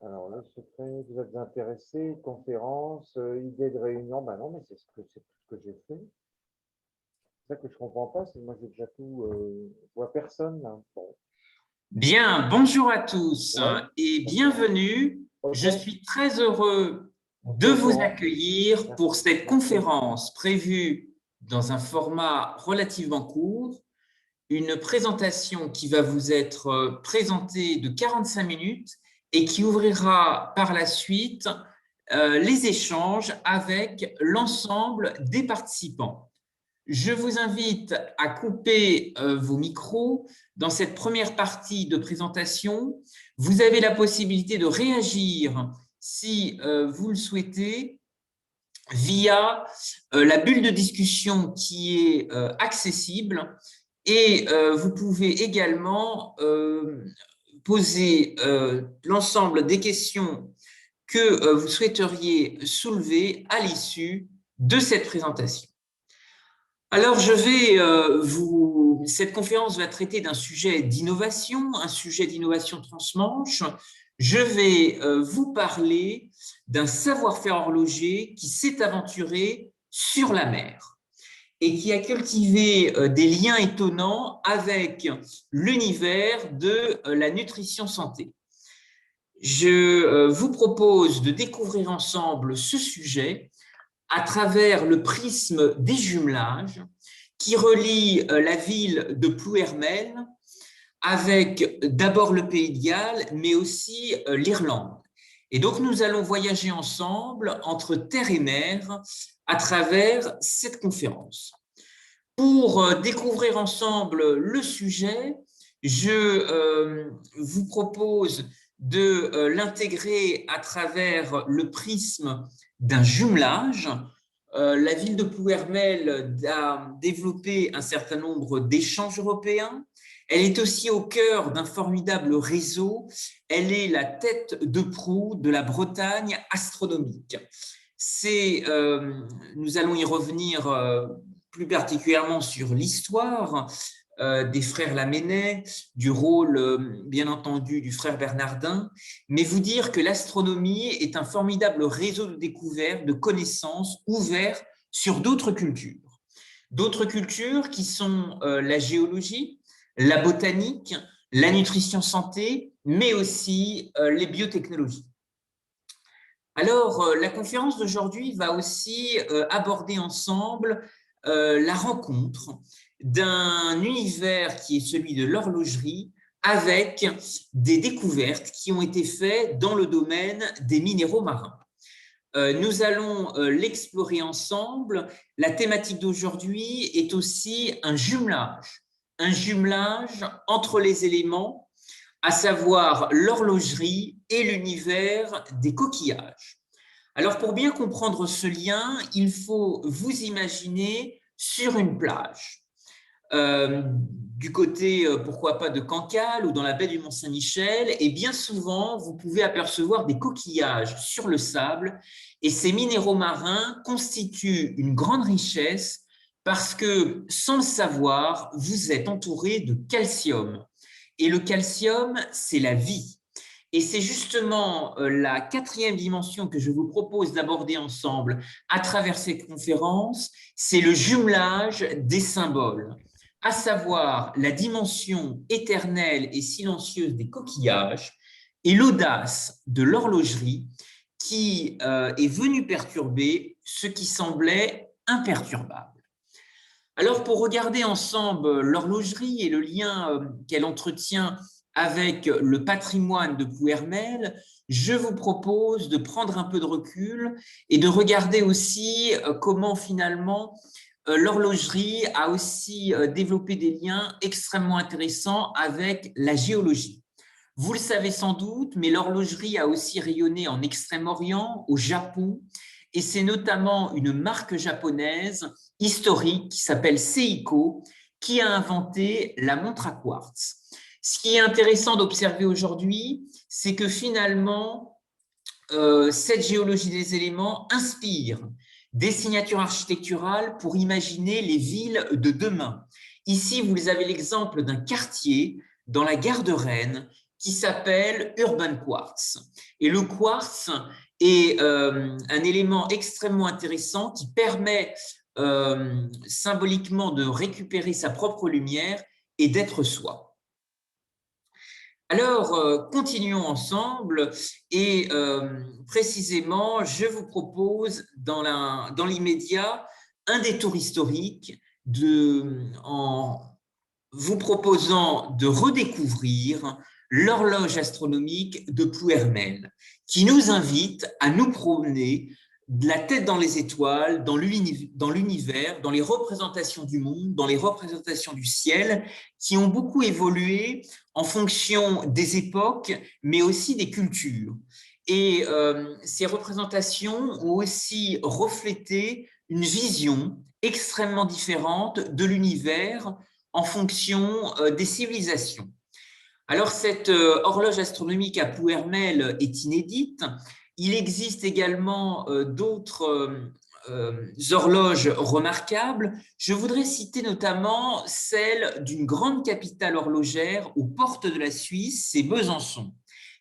Alors, le secret, vous êtes intéressé, conférence, idée de réunion, ben non, mais c'est tout ce que j'ai fait. C'est ça que je comprends pas, c'est que moi j'ai déjà tout, je vois personne là. Bon, Bien, bonjour à tous ouais, et bonjour. bienvenue. Ok, Je suis très heureux on de tient au vous courant. accueillir pour Merci, cette merci. conférence prévue dans un format relativement court, une présentation qui va vous être présentée de 45 minutes et qui ouvrira par la suite les échanges avec l'ensemble des participants. Je vous invite à couper vos micros. Dans cette première partie de présentation, vous avez la possibilité de réagir si vous le souhaitez via la bulle de discussion qui est accessible et vous pouvez également poser l'ensemble des questions que vous souhaiteriez soulever à l'issue de cette présentation. Alors, cette conférence va traiter d'un sujet d'innovation, un sujet d'innovation transmanche. Je vais vous parler d'un savoir-faire horloger qui s'est aventuré sur la mer et qui a cultivé des liens étonnants avec l'univers de la nutrition santé. Je vous propose de découvrir ensemble ce sujet à travers le prisme des jumelages qui relie la ville de Plouermel avec d'abord le Pays de Galles, mais aussi l'Irlande. Et donc, nous allons voyager ensemble entre terre et mer à travers cette conférence. Pour découvrir ensemble le sujet, je vous propose de l'intégrer à travers le prisme d'un jumelage. La ville de Plouermel a développé un certain nombre d'échanges européens. Elle est aussi au cœur d'un formidable réseau. Elle est la tête de proue de la Bretagne astronomique. Nous allons y revenir plus particulièrement sur l'histoire des frères Lamennais, du rôle, bien entendu, du frère Bernardin, mais vous dire que l'astronomie est un formidable réseau de découvertes, de connaissances ouvert sur d'autres cultures. D'autres cultures qui sont la géologie, la botanique, la nutrition santé, mais aussi les biotechnologies. Alors, la conférence d'aujourd'hui va aussi aborder ensemble la rencontre d'un univers qui est celui de l'horlogerie avec des découvertes qui ont été faites dans le domaine des minéraux marins. Nous allons l'explorer ensemble. La thématique d'aujourd'hui est aussi un jumelage entre les éléments, à savoir l'horlogerie et l'univers des coquillages. Alors, pour bien comprendre ce lien, il faut vous imaginer sur une plage. Du côté, pourquoi pas, de Cancale ou dans la baie du Mont-Saint-Michel, et bien souvent, vous pouvez apercevoir des coquillages sur le sable, et ces minéraux marins constituent une grande richesse parce que, sans le savoir, vous êtes entouré de calcium. Et le calcium, c'est la vie. Et c'est justement la quatrième dimension que je vous propose d'aborder ensemble à travers cette conférence, c'est le jumelage des symboles, à savoir la dimension éternelle et silencieuse des coquillages et l'audace de l'horlogerie qui est venue perturber ce qui semblait imperturbable. Alors, pour regarder ensemble l'horlogerie et le lien qu'elle entretient avec le patrimoine de Plouermel, je vous propose de prendre un peu de recul et de regarder aussi comment finalement l'horlogerie a aussi développé des liens extrêmement intéressants avec la géologie. Vous le savez sans doute, mais l'horlogerie a aussi rayonné en Extrême-Orient, au Japon, et c'est notamment une marque japonaise historique qui s'appelle Seiko qui a inventé la montre à quartz. Ce qui est intéressant d'observer aujourd'hui, c'est que finalement, cette géologie des éléments inspire des signatures architecturales pour imaginer les villes de demain. Ici, vous avez l'exemple d'un quartier dans la gare de Rennes qui s'appelle Urban Quartz. Et le quartz est un élément extrêmement intéressant qui permet symboliquement de récupérer sa propre lumière et d'être soi. Alors, continuons ensemble et précisément, je vous propose dans l'immédiat un détour historique en vous proposant de redécouvrir l'horloge astronomique de Plouermel, qui nous invite à nous promener de la tête dans les étoiles, dans l'univers, dans les représentations du monde, dans les représentations du ciel, qui ont beaucoup évolué en fonction des époques, mais aussi des cultures. Et ces représentations ont aussi reflété une vision extrêmement différente de l'univers en fonction des civilisations. Alors, cette horloge astronomique à Plouermel est inédite. Il existe également d'autres horloges remarquables. Je voudrais citer notamment celle d'une grande capitale horlogère aux portes de la Suisse, c'est Besançon,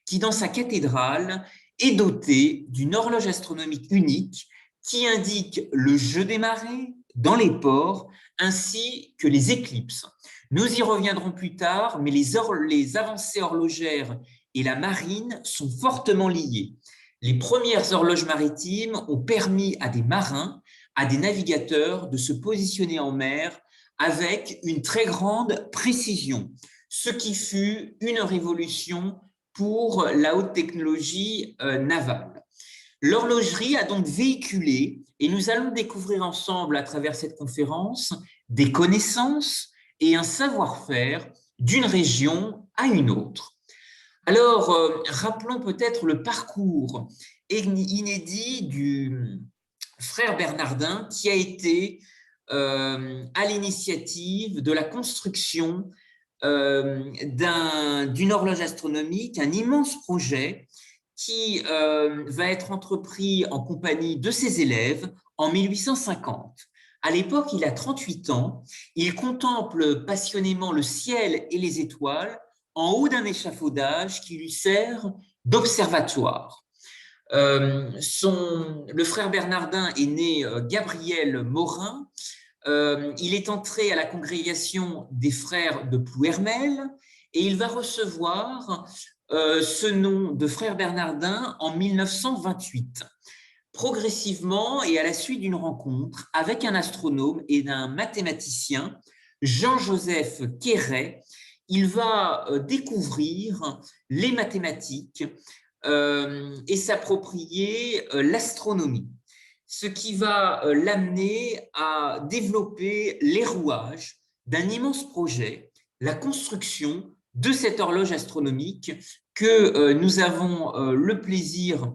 qui dans sa cathédrale est dotée d'une horloge astronomique unique qui indique le jeu des marées dans les ports ainsi que les éclipses. Nous y reviendrons plus tard, mais les avancées horlogères et la marine sont fortement liées. Les premières horloges maritimes ont permis à des marins, à des navigateurs de se positionner en mer avec une très grande précision, ce qui fut une révolution pour la haute technologie navale. L'horlogerie a donc véhiculé, et nous allons découvrir ensemble à travers cette conférence, des connaissances et un savoir-faire d'une région à une autre. Alors, rappelons peut-être le parcours inédit du frère Bernardin qui a été à l'initiative de la construction d'une horloge astronomique, un immense projet qui va être entrepris en compagnie de ses élèves en 1850. À l'époque, il a 38 ans, il contemple passionnément le ciel et les étoiles en haut d'un échafaudage qui lui sert d'observatoire. Le frère Bernardin est né Gabriel Morin. Il est entré à la congrégation des frères de Plouermel et il va recevoir ce nom de frère Bernardin en 1928. Progressivement et à la suite d'une rencontre avec un astronome et d'un mathématicien, Jean-Joseph Quéret, il va découvrir les mathématiques et s'approprier l'astronomie, ce qui va l'amener à développer les rouages d'un immense projet, la construction de cette horloge astronomique que nous avons le plaisir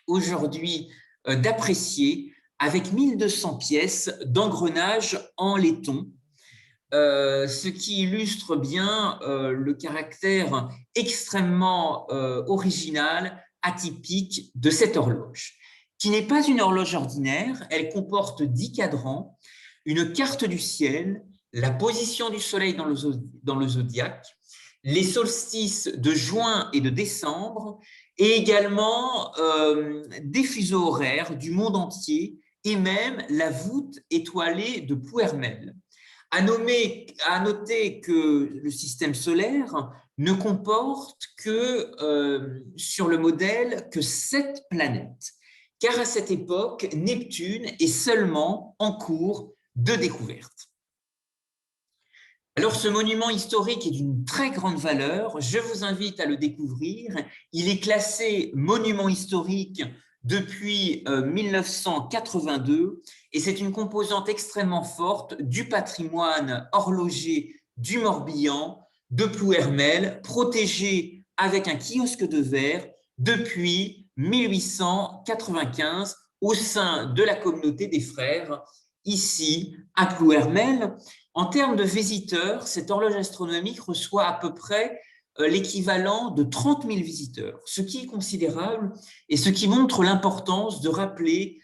aujourd'hui d'apprécier avec 1200 pièces d'engrenage en laiton, ce qui illustre bien le caractère extrêmement original, atypique de cette horloge, qui n'est pas une horloge ordinaire. Elle comporte 10 cadrans, une carte du ciel, la position du soleil dans le zodiaque, les solstices de juin et de décembre, et également des fuseaux horaires du monde entier et même la voûte étoilée de Plouermel. À noter que le système solaire ne comporte que sur le modèle que 7 planètes, car à cette époque, Neptune est seulement en cours de découverte. Alors, ce monument historique est d'une très grande valeur. Je vous invite à le découvrir. Il est classé monument historique depuis 1982 et c'est une composante extrêmement forte du patrimoine horloger du Morbihan, de Plouermel, protégé avec un kiosque de verre depuis 1895 au sein de la communauté des frères, ici à Plouermel. En termes de visiteurs, cette horloge astronomique reçoit à peu près l'équivalent de 30 000 visiteurs, ce qui est considérable et ce qui montre l'importance de rappeler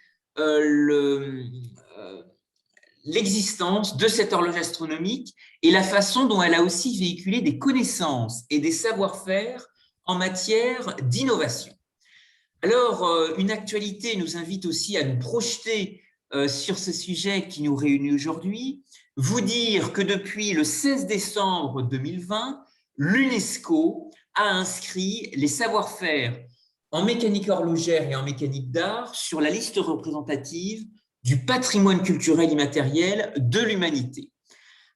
l'existence de cette horloge astronomique et la façon dont elle a aussi véhiculé des connaissances et des savoir-faire en matière d'innovation. Alors, une actualité nous invite aussi à nous projeter sur ce sujet qui nous réunit aujourd'hui, vous dire que depuis le 16 décembre 2020, l'UNESCO a inscrit les savoir-faire en mécanique horlogère et en mécanique d'art sur la liste représentative du patrimoine culturel immatériel de l'humanité.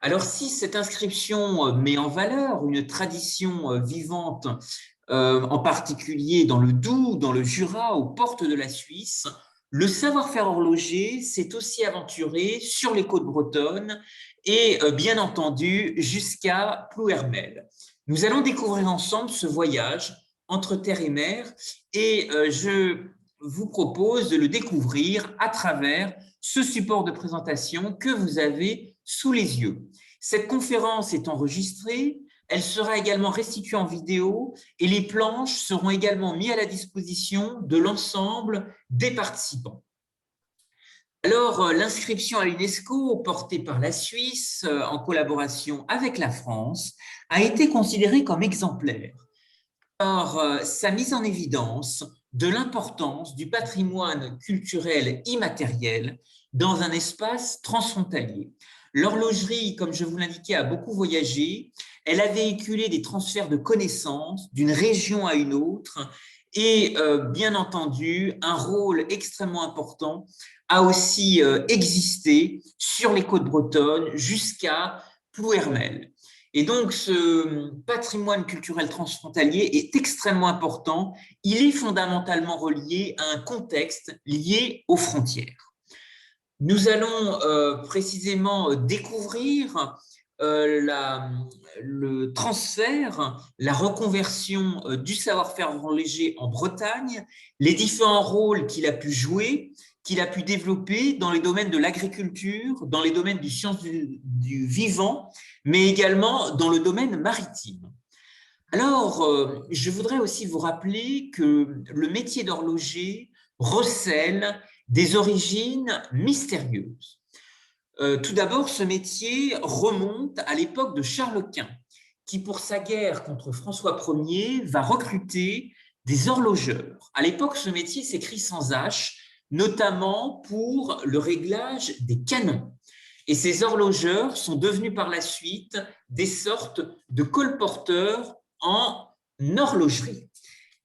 Alors, si cette inscription met en valeur une tradition vivante, en particulier dans le Doubs, dans le Jura, aux portes de la Suisse, le savoir-faire horloger s'est aussi aventuré sur les côtes bretonnes et bien entendu jusqu'à Plouermel. Nous allons découvrir ensemble ce voyage entre terre et mer et je vous propose de le découvrir à travers ce support de présentation que vous avez sous les yeux. Cette conférence est enregistrée, elle sera également restituée en vidéo et les planches seront également mises à la disposition de l'ensemble des participants. Alors, l'inscription à l'UNESCO, portée par la Suisse en collaboration avec la France, a été considérée comme exemplaire par sa mise en évidence de l'importance du patrimoine culturel immatériel dans un espace transfrontalier. L'horlogerie, comme je vous l'indiquais, a beaucoup voyagé. Elle a véhiculé des transferts de connaissances d'une région à une autre et, bien entendu, un rôle extrêmement important a aussi existé sur les côtes bretonnes jusqu'à Plouermel. Et donc, ce patrimoine culturel transfrontalier est extrêmement important. Il est fondamentalement relié à un contexte lié aux frontières. Nous allons précisément découvrir le transfert, la reconversion du savoir-faire horloger en Bretagne, les différents rôles qu'il a pu jouer, qu'il a pu développer dans les domaines de l'agriculture, dans les domaines du sciences du vivant, mais également dans le domaine maritime. Alors, je voudrais aussi vous rappeler que le métier d'horloger recèle des origines mystérieuses. Tout d'abord, ce métier remonte à l'époque de Charles Quint, qui, pour sa guerre contre François Ier, va recruter des horlogeurs. À l'époque, ce métier s'écrit sans H, notamment pour le réglage des canons. Et ces horlogeurs sont devenus par la suite des sortes de colporteurs en horlogerie.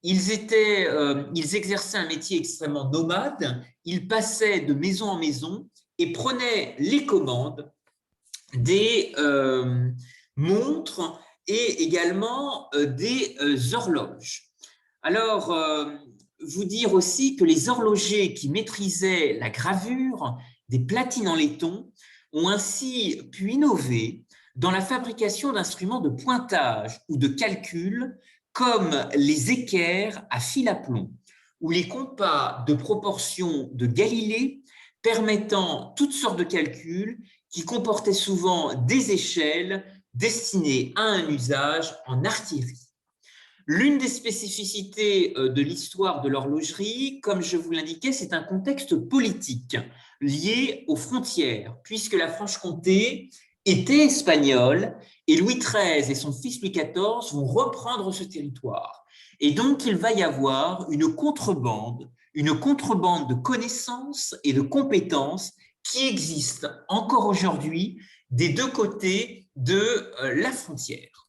Ils exerçaient un métier extrêmement nomade, ils passaient de maison en maison et prenaient les commandes des montres et également des horloges. Alors, vous dire aussi que les horlogers qui maîtrisaient la gravure des platines en laiton ont ainsi pu innover dans la fabrication d'instruments de pointage ou de calcul comme les équerres à fil à plomb ou les compas de proportion de Galilée permettant toutes sortes de calculs qui comportaient souvent des échelles destinées à un usage en artillerie. L'une des spécificités de l'histoire de l'horlogerie, comme je vous l'indiquais, c'est un contexte politique lié aux frontières, puisque la Franche-Comté était espagnole et Louis XIII et son fils Louis XIV vont reprendre ce territoire. Et donc, il va y avoir une contrebande de connaissances et de compétences qui existe encore aujourd'hui des deux côtés de la frontière.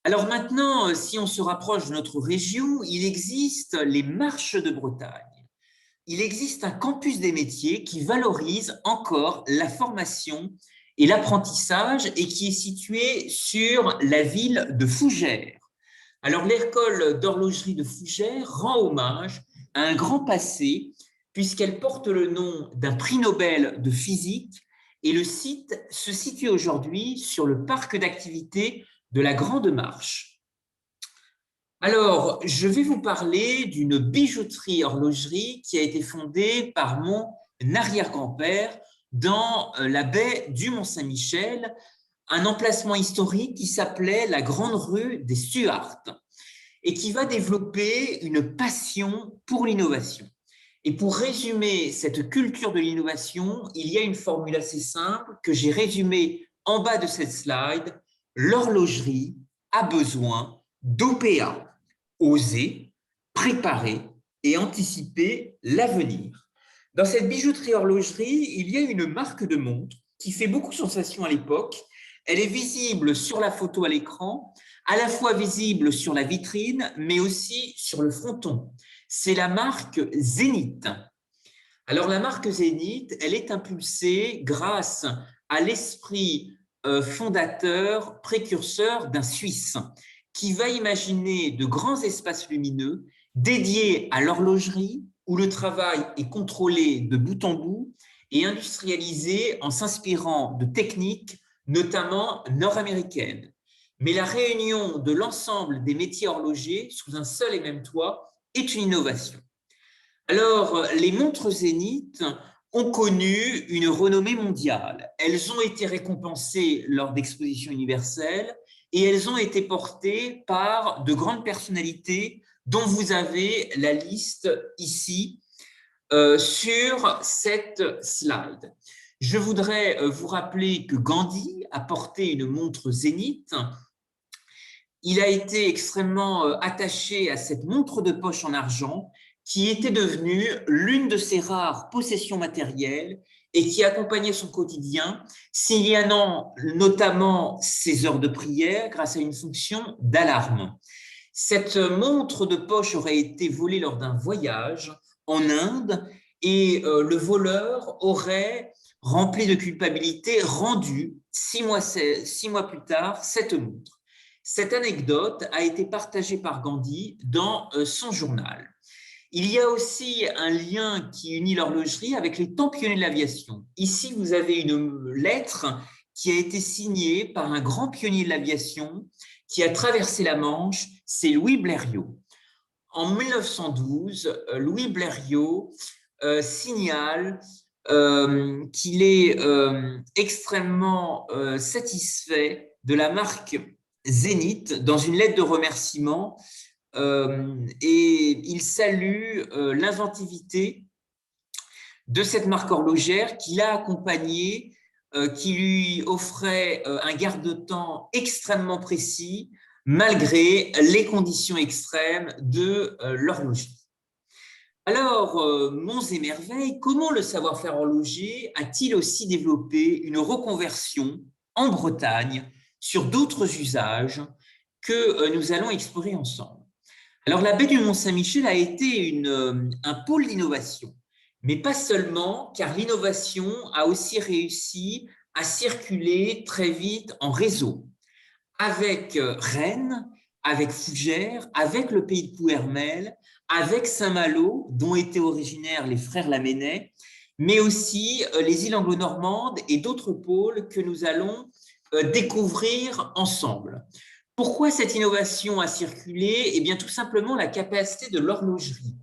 Alors maintenant, si on se rapproche de notre région, il existe les marches de Bretagne. Il existe un campus des métiers qui valorise encore la formation et l'apprentissage et qui est situé sur la ville de Fougères. Alors l'école d'horlogerie de Fougères rend hommage à un grand passé puisqu'elle porte le nom d'un prix Nobel de physique et le site se situe aujourd'hui sur le parc d'activités de la Grande Marche. Alors, je vais vous parler d'une bijouterie-horlogerie qui a été fondée par mon arrière-grand-père dans la baie du Mont-Saint-Michel, un emplacement historique qui s'appelait la Grande Rue des Stuarts et qui va développer une passion pour l'innovation. Et pour résumer cette culture de l'innovation, il y a une formule assez simple que j'ai résumée en bas de cette slide. L'horlogerie a besoin d'OPA, oser, préparer et anticiper l'avenir. Dans cette bijouterie horlogerie, il y a une marque de montre qui fait beaucoup sensation à l'époque. Elle est visible sur la photo à l'écran, à la fois visible sur la vitrine, mais aussi sur le fronton. C'est la marque Zénith. Alors, la marque Zénith, elle est impulsée grâce à l'esprit fondateur, précurseur d'un Suisse qui va imaginer de grands espaces lumineux dédiés à l'horlogerie où le travail est contrôlé de bout en bout et industrialisé en s'inspirant de techniques notamment nord-américaines. Mais la réunion de l'ensemble des métiers horlogers sous un seul et même toit est une innovation. Alors, les montres Zénith ont connu une renommée mondiale. Elles ont été récompensées lors d'expositions universelles et elles ont été portées par de grandes personnalités dont vous avez la liste ici sur cette slide. Je voudrais vous rappeler que Gandhi a porté une montre Zénith. Il a été extrêmement attaché à cette montre de poche en argent qui était devenue l'une de ses rares possessions matérielles et qui accompagnait son quotidien, signalant notamment ses heures de prière grâce à une fonction d'alarme. Cette montre de poche aurait été volée lors d'un voyage en Inde et le voleur aurait, rempli de culpabilité, rendu 6 mois plus tard cette montre. Cette anecdote a été partagée par Gandhi dans son journal. Il y a aussi un lien qui unit l'horlogerie avec les temps pionniers de l'aviation. Ici, vous avez une lettre qui a été signée par un grand pionnier de l'aviation qui a traversé la Manche, c'est Louis Blériot. En 1912, Louis Blériot signale qu'il est extrêmement satisfait de la marque Zénith dans une lettre de remerciement et il salue l'inventivité de cette marque horlogère qui l'a accompagné, qui lui offrait un garde-temps extrêmement précis malgré les conditions extrêmes de l'horlogerie. Alors, monts et merveilles, comment le savoir-faire horloger a-t-il aussi développé une reconversion en Bretagne sur d'autres usages que nous allons explorer ensemble? Alors, la baie du Mont-Saint-Michel a été un pôle d'innovation, mais pas seulement, car l'innovation a aussi réussi à circuler très vite en réseau, avec Rennes, avec Fougères, avec le pays de Plouermel, avec Saint-Malo, dont étaient originaires les frères Lamennais, mais aussi les îles anglo-normandes et d'autres pôles que nous allons découvrir ensemble. Pourquoi cette innovation a circulé? Eh bien, tout simplement la capacité de l'horlogerie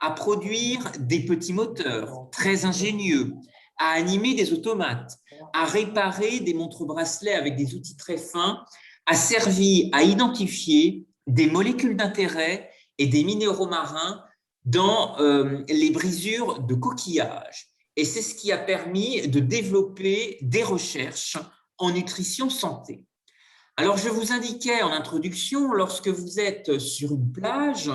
à produire des petits moteurs très ingénieux, à animer des automates, à réparer des montres-bracelets avec des outils très fins, a servi à identifier des molécules d'intérêt et des minéraux marins dans les brisures de coquillages. Et c'est ce qui a permis de développer des recherches en nutrition santé. Alors, je vous indiquais en introduction, lorsque vous êtes sur une plage,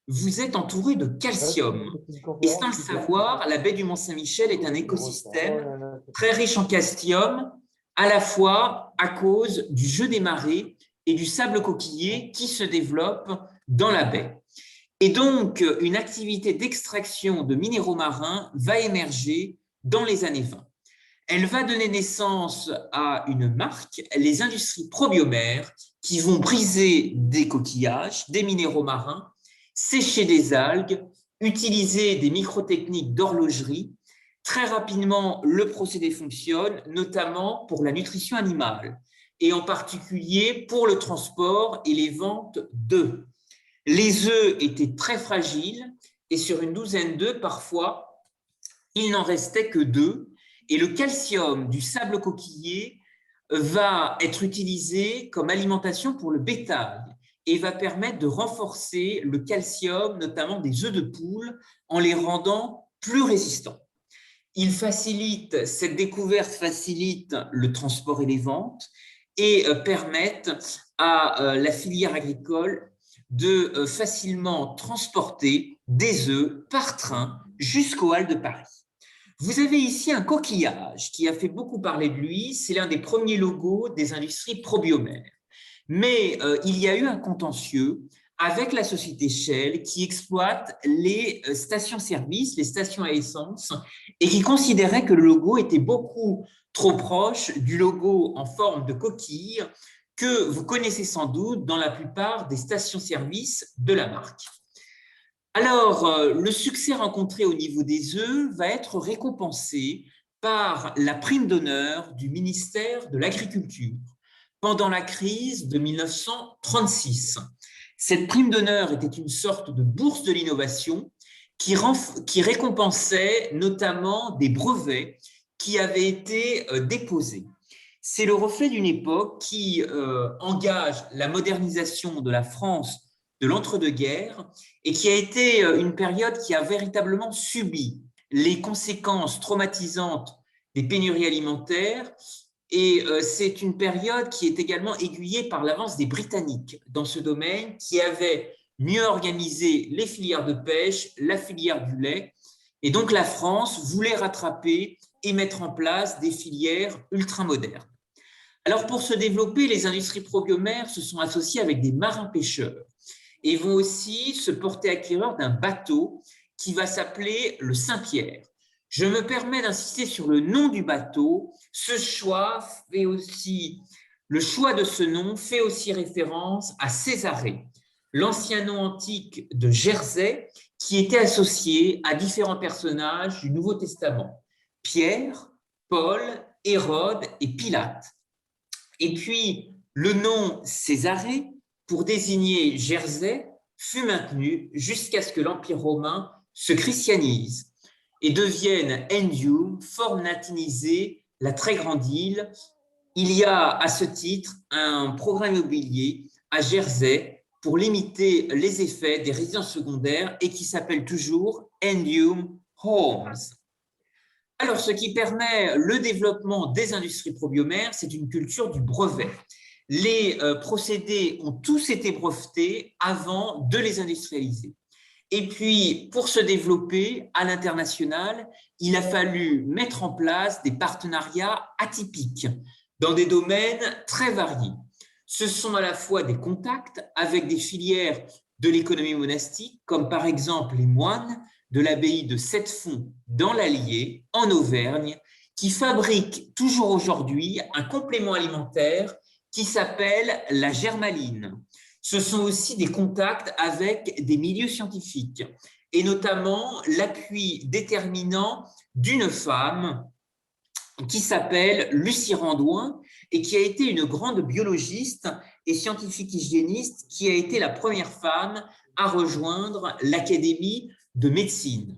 vous êtes entouré de calcium. Et sans le savoir, la baie du Mont-Saint-Michel est un écosystème très riche en calcium, à la fois à cause du jeu des marées et du sable coquillé qui se développe dans la baie. Et donc, une activité d'extraction de minéraux marins va émerger dans les années 20. Elle va donner naissance à une marque, les industries Probiomère, qui vont briser des coquillages, des minéraux marins, sécher des algues, utiliser des microtechniques d'horlogerie. Très rapidement, le procédé fonctionne, notamment pour la nutrition animale, et en particulier pour le transport et les ventes d'œufs. Les œufs étaient très fragiles, et sur une douzaine d'œufs, parfois, il n'en restait que 2. Et le calcium du sable coquillé va être utilisé comme alimentation pour le bétail et va permettre de renforcer le calcium, notamment des œufs de poule, en les rendant plus résistant. Cette découverte facilite le transport et les ventes et permettent à la filière agricole de facilement transporter des œufs par train jusqu'aux Halles de Paris. Vous avez ici un coquillage qui a fait beaucoup parler de lui. C'est l'un des premiers logos des industries probiomères. Mais il y a eu un contentieux avec la société Shell qui exploite les stations-service, les stations à essence, et qui considérait que le logo était beaucoup trop proche du logo en forme de coquille que vous connaissez sans doute dans la plupart des stations-service de la marque. Alors, le succès rencontré au niveau des œufs va être récompensé par la prime d'honneur du ministère de l'Agriculture pendant la crise de 1936. Cette prime d'honneur était une sorte de bourse de l'innovation qui récompensait notamment des brevets qui avaient été déposés. C'est le reflet d'une époque qui engage la modernisation de la France de l'entre-deux-guerres et qui a été une période qui a véritablement subi les conséquences traumatisantes des pénuries alimentaires. Et c'est une période qui est également aiguillée par l'avance des Britanniques dans ce domaine, qui avaient mieux organisé les filières de pêche, la filière du lait. Et donc la France voulait rattraper et mettre en place des filières ultramodernes. Alors pour se développer, les industries probiomères se sont associées avec des marins-pêcheurs et vont aussi se porter acquéreurs d'un bateau qui va s'appeler le Saint-Pierre. Je me permets d'insister sur le nom du bateau. Le choix de ce nom fait aussi référence à Césarée, l'ancien nom antique de Jersey, qui était associé à différents personnages du Nouveau Testament, Pierre, Paul, Hérode et Pilate. Et puis, le nom Césarée, pour désigner Jersey, fut maintenu jusqu'à ce que l'Empire romain se christianise et devienne Endium, forme latinisée, la très grande île. Il y a à ce titre un programme immobilier à Jersey pour limiter les effets des résidences secondaires et qui s'appelle toujours Endium Homes. Alors, ce qui permet le développement des industries probiomères, c'est une culture du brevet. Les procédés ont tous été brevetés avant de les industrialiser. Et puis, pour se développer à l'international, il a fallu mettre en place des partenariats atypiques dans des domaines très variés. Ce sont à la fois des contacts avec des filières de l'économie monastique, comme par exemple les moines de l'abbaye de Sept-Fonds dans l'Allier, en Auvergne, qui fabriquent toujours aujourd'hui un complément alimentaire qui s'appelle la germaline. Ce sont aussi des contacts avec des milieux scientifiques, et notamment l'appui déterminant d'une femme qui s'appelle Lucie Randouin et qui a été une grande biologiste et scientifique hygiéniste qui a été la première femme à rejoindre l'Académie de médecine.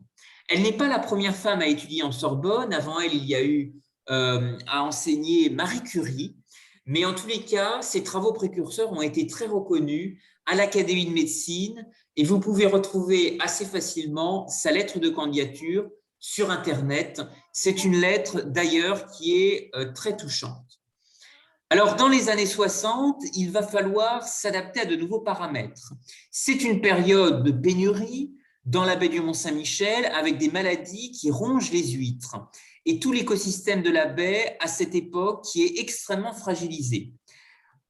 Elle n'est pas la première femme à étudier en Sorbonne. Avant elle, il y a eu à enseigner Marie Curie. Mais en tous les cas, ses travaux précurseurs ont été très reconnus à l'Académie de médecine et vous pouvez retrouver assez facilement sa lettre de candidature sur Internet. C'est une lettre d'ailleurs qui est très touchante. Alors, dans les années 60, il va falloir s'adapter à de nouveaux paramètres. C'est une période de pénurie dans la baie du Mont-Saint-Michel avec des maladies qui rongent les huîtres et tout l'écosystème de la baie à cette époque qui est extrêmement fragilisé.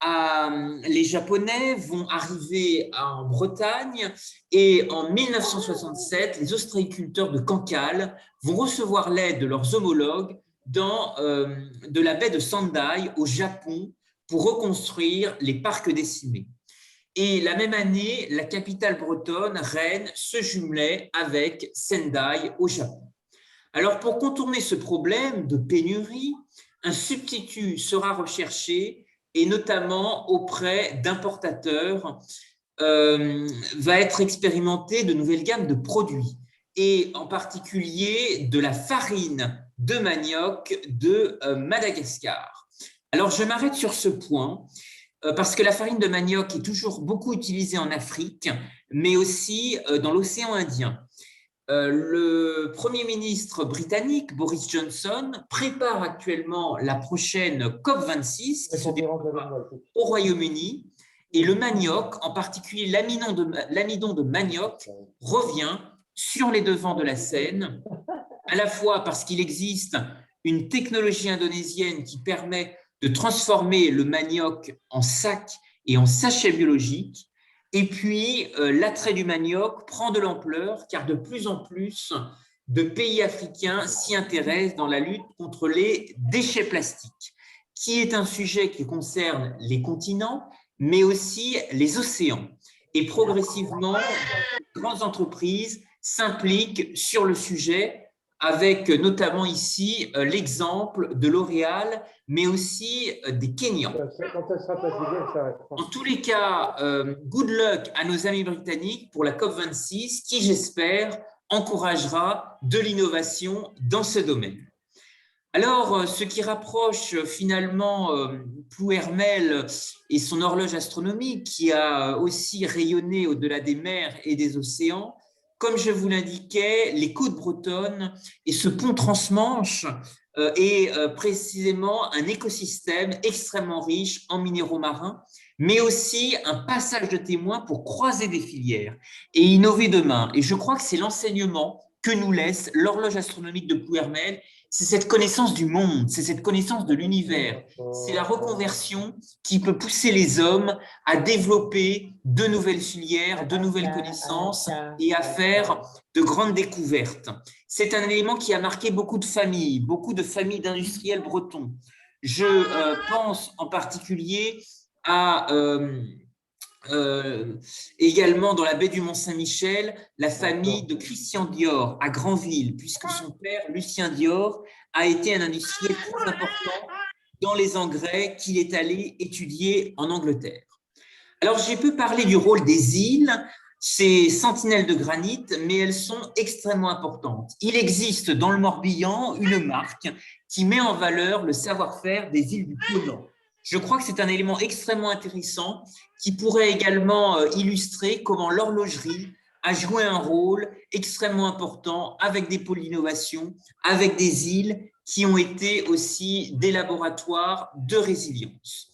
Les Japonais vont arriver en Bretagne et en 1967, les ostréiculteurs de Cancale vont recevoir l'aide de leurs homologues de la baie de Sendai au Japon pour reconstruire les parcs décimés. Et la même année, la capitale bretonne, Rennes, se jumelait avec Sendai au Japon. Alors, pour contourner ce problème de pénurie, un substitut sera recherché et notamment auprès d'importateurs va être expérimenté de nouvelles gammes de produits et en particulier de la farine de manioc de Madagascar. Alors, je m'arrête sur ce point parce que la farine de manioc est toujours beaucoup utilisée en Afrique, mais aussi dans l'océan Indien. le Premier ministre britannique, Boris Johnson, prépare actuellement la prochaine COP26 qui se déroulera au Royaume-Uni. Et le manioc, en particulier l'amidon de manioc, revient sur les devants de la scène, à la fois parce qu'il existe une technologie indonésienne qui permet de transformer le manioc en sac et en sachet biologique. Et puis, l'attrait du manioc prend de l'ampleur car de plus en plus de pays africains s'y intéressent dans la lutte contre les déchets plastiques, qui est un sujet qui concerne les continents, mais aussi les océans. Et progressivement, de grandes entreprises s'impliquent sur le sujet, avec notamment ici l'exemple de L'Oréal, mais aussi des Kenyans. En tous les cas, good luck à nos amis britanniques pour la COP26, qui, j'espère, encouragera de l'innovation dans ce domaine. Alors, ce qui rapproche finalement Plouermel et son horloge astronomique, qui a aussi rayonné au-delà des mers et des océans, comme je vous l'indiquais, les côtes bretonnes et ce pont transmanche est précisément un écosystème extrêmement riche en minéraux marins, mais aussi un passage de témoins pour croiser des filières et innover demain. Et je crois que c'est l'enseignement que nous laisse l'horloge astronomique de Plouermel. C'est cette connaissance du monde, c'est cette connaissance de l'univers, c'est la reconversion qui peut pousser les hommes à développer de nouvelles filières, de nouvelles connaissances et à faire de grandes découvertes. C'est un élément qui a marqué beaucoup de familles d'industriels bretons. Je pense en particulier à également dans la baie du Mont-Saint-Michel, la famille de Christian Dior à Granville, puisque son père, Lucien Dior, a été un industriel très important dans les engrais qu'il est allé étudier en Angleterre. Alors, j'ai pu parler du rôle des îles, ces sentinelles de granit, mais elles sont extrêmement importantes. Il existe dans le Morbihan une marque qui met en valeur le savoir-faire des îles du Ponant. Je crois que c'est un élément extrêmement intéressant qui pourrait également illustrer comment l'horlogerie a joué un rôle extrêmement important avec des pôles d'innovation, avec des îles qui ont été aussi des laboratoires de résilience.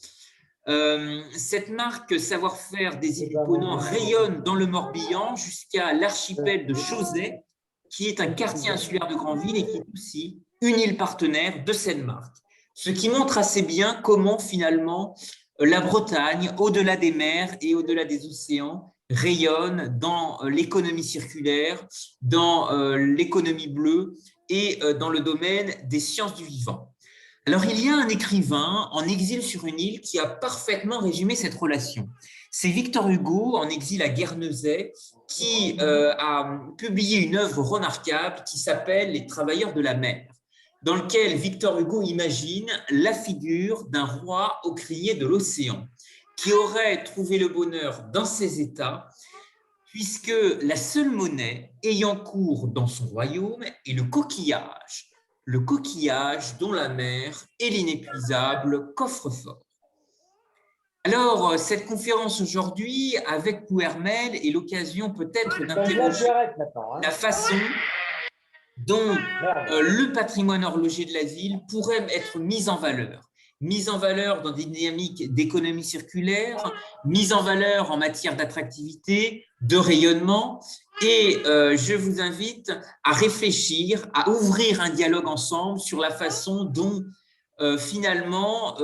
Cette marque savoir-faire des îles du Ponant rayonne dans le Morbihan jusqu'à l'archipel de Chausey, qui est un quartier insulaire de Granville et qui est aussi une île partenaire de cette marque. Ce qui montre assez bien comment finalement la Bretagne, au-delà des mers et au-delà des océans, rayonne dans l'économie circulaire, dans l'économie bleue et dans le domaine des sciences du vivant. Alors, il y a un écrivain en exil sur une île qui a parfaitement résumé cette relation. C'est Victor Hugo, en exil à Guernesey, qui a publié une œuvre remarquable qui s'appelle « Les travailleurs de la mer », dans lequel Victor Hugo imagine la figure d'un roi au crier de l'océan, qui aurait trouvé le bonheur dans ses états, puisque la seule monnaie ayant cours dans son royaume est le coquillage dont la mer est l'inépuisable coffre-fort. Alors, cette conférence aujourd'hui avec Plouermel est l'occasion peut-être d'interroger la façon dont le patrimoine horloger de la ville pourrait être mis en valeur dans des dynamiques d'économie circulaire, mise en valeur en matière d'attractivité, de rayonnement. Et je vous invite à réfléchir, à ouvrir un dialogue ensemble sur la façon dont finalement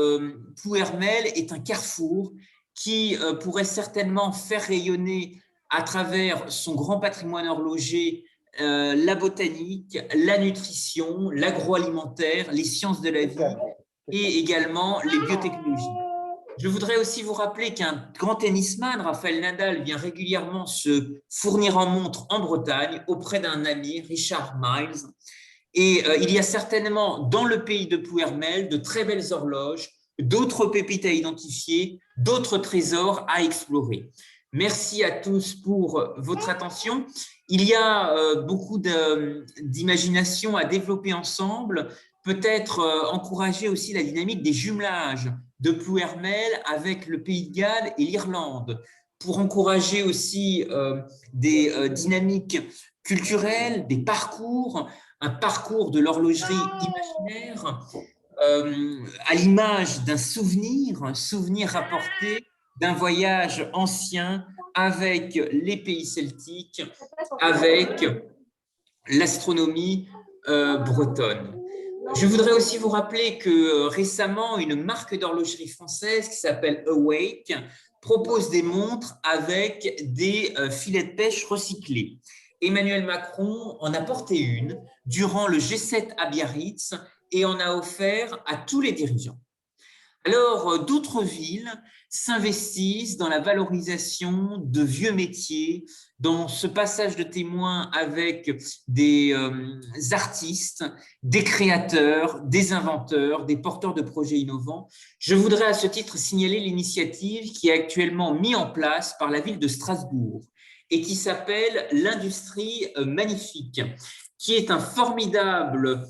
Plouermel est un carrefour qui pourrait certainement faire rayonner à travers son grand patrimoine horloger la botanique, la nutrition, l'agroalimentaire, les sciences de la vie et également les biotechnologies. Je voudrais aussi vous rappeler qu'un grand tennisman, Rafael Nadal, vient régulièrement se fournir en montre en Bretagne auprès d'un ami, Richard Miles. Et il y a certainement dans le pays de Plouermel de très belles horloges, d'autres pépites à identifier, d'autres trésors à explorer. Merci à tous pour votre attention. Il y a beaucoup d'imagination à développer ensemble, peut-être encourager aussi la dynamique des jumelages de Plouermel avec le Pays de Galles et l'Irlande, pour encourager aussi des dynamiques culturels, des parcours, un parcours de l'horlogerie imaginaire, à l'image d'un souvenir, un souvenir rapporté d'un voyage ancien avec les pays celtiques, avec l'astronomie bretonne. Je voudrais aussi vous rappeler que récemment, une marque d'horlogerie française qui s'appelle Awake propose des montres avec des filets de pêche recyclés. Emmanuel Macron en a porté une durant le G7 à Biarritz et en a offert à tous les dirigeants. Alors, d'autres villes s'investissent dans la valorisation de vieux métiers, dans ce passage de témoins avec des artistes, des créateurs, des inventeurs, des porteurs de projets innovants. Je voudrais à ce titre signaler l'initiative qui est actuellement mise en place par la ville de Strasbourg et qui s'appelle l'Industrie Magnifique, qui est un formidable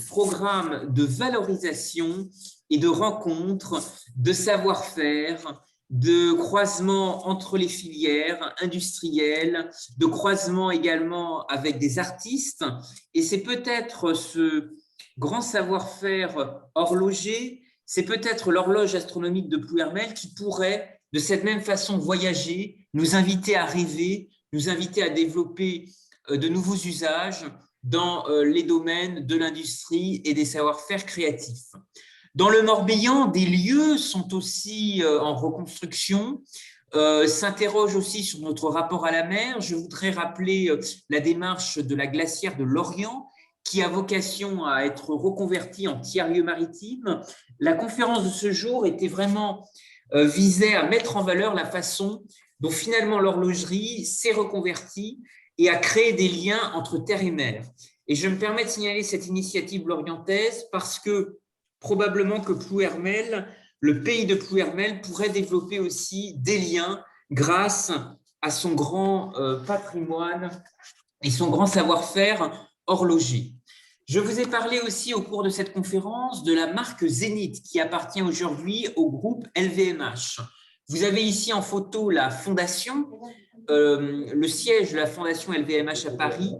programme de valorisation et de rencontres, de savoir-faire, de croisement entre les filières industrielles, de croisement également avec des artistes. Et c'est peut-être ce grand savoir-faire horloger, c'est peut-être l'horloge astronomique de Plouermel qui pourrait, de cette même façon, voyager, nous inviter à rêver, nous inviter à développer de nouveaux usages dans les domaines de l'industrie et des savoir-faire créatifs. Dans le Morbihan, des lieux sont aussi en reconstruction, s'interrogent aussi sur notre rapport à la mer. Je voudrais rappeler la démarche de la glacière de Lorient, qui a vocation à être reconvertie en tiers-lieu maritime. La conférence de ce jour était vraiment visait à mettre en valeur la façon dont finalement l'horlogerie s'est reconvertie et à créer des liens entre terre et mer. Et je me permets de signaler cette initiative lorientaise parce que probablement que Plouermel, le pays de Plouermel, pourrait développer aussi des liens grâce à son grand patrimoine et son grand savoir-faire horloger. Je vous ai parlé aussi au cours de cette conférence de la marque Zénith qui appartient aujourd'hui au groupe LVMH. Vous avez ici en photo la fondation, le siège de la fondation LVMH à Paris,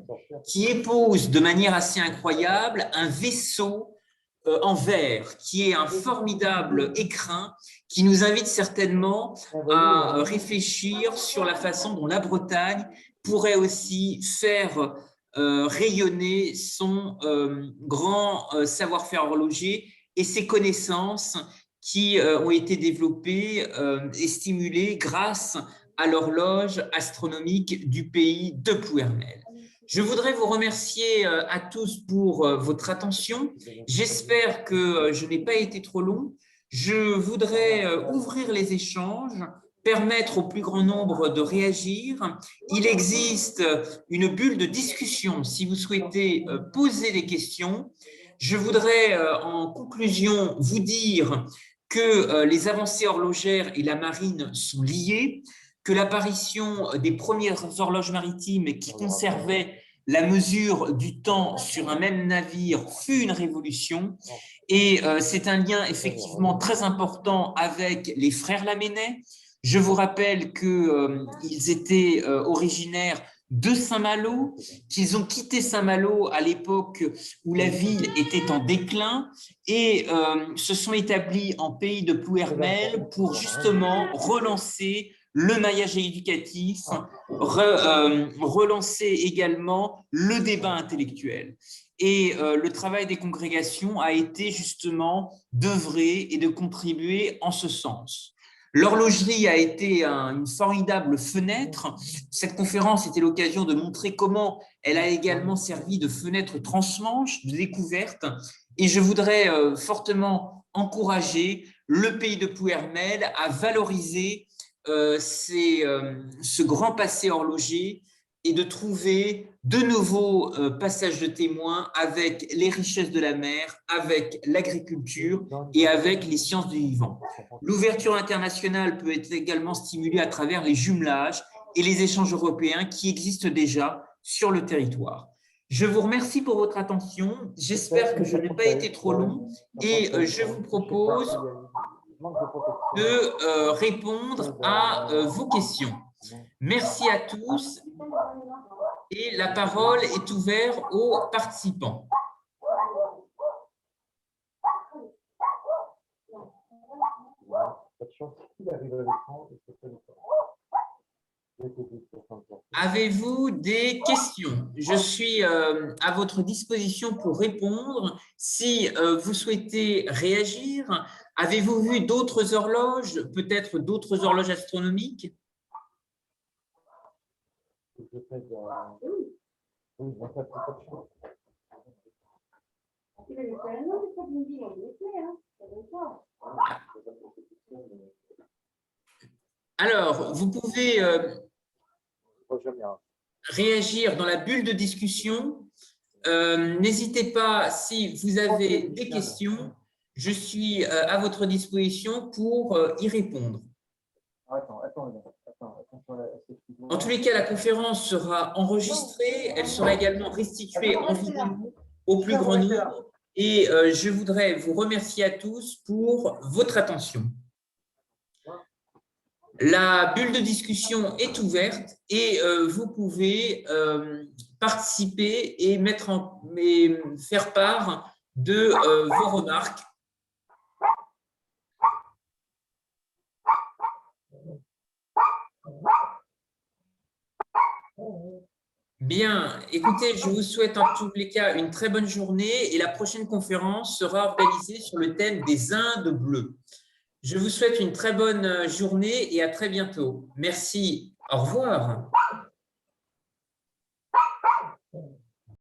qui épose de manière assez incroyable un vaisseau en verre, qui est un formidable écrin qui nous invite certainement à réfléchir sur la façon dont la Bretagne pourrait aussi faire rayonner son grand savoir-faire horloger et ses connaissances qui ont été développées et stimulées grâce à l'horloge astronomique du pays de Plouermel. Je voudrais vous remercier à tous pour votre attention. J'espère que je n'ai pas été trop long. Je voudrais ouvrir les échanges, permettre au plus grand nombre de réagir. Il existe une bulle de discussion si vous souhaitez poser des questions. Je voudrais en conclusion vous dire que les avancées horlogères et la marine sont liées, que l'apparition des premières horloges maritimes qui conservaient la mesure du temps sur un même navire fut une révolution et c'est un lien effectivement très important avec les frères Lamennais. Je vous rappelle qu'ils étaient originaires de Saint-Malo, qu'ils ont quitté Saint-Malo à l'époque où la ville était en déclin et se sont établis en pays de Plouermel pour justement relancer le maillage éducatif, relancer également le débat intellectuel. Et le travail des congrégations a été justement d'œuvrer et de contribuer en ce sens. L'horlogerie a été une formidable fenêtre. Cette conférence était l'occasion de montrer comment elle a également servi de fenêtre transmanche, de découverte. Et je voudrais fortement encourager le pays de Plouermel à valoriser ce grand passé horloger et de trouver de nouveaux passages de témoins avec les richesses de la mer, avec l'agriculture et avec les sciences du vivant. L'ouverture internationale peut être également stimulée à travers les jumelages et les échanges européens qui existent déjà sur le territoire. Je vous remercie pour votre attention. J'espère que je n'ai pas été trop long et je vous propose de répondre à vos questions. Merci à tous et la parole est ouverte aux participants. Avez-vous des questions? Je suis à votre disposition pour répondre. Si vous souhaitez réagir, avez-vous vu d'autres horloges, peut-être d'autres horloges astronomiques? Alors, vous pouvez réagir dans la bulle de discussion. N'hésitez pas, si vous avez des questions, je suis à votre disposition pour y répondre. En tous les cas, la conférence sera enregistrée, elle sera également restituée en vidéo au plus grand nombre et je voudrais vous remercier à tous pour votre attention. La bulle de discussion est ouverte et vous pouvez participer et faire part de vos remarques. Bien, écoutez, je vous souhaite en tous les cas une très bonne journée et la prochaine conférence sera organisée sur le thème des Indes bleues. Je vous souhaite une très bonne journée et à très bientôt. Merci. Au revoir.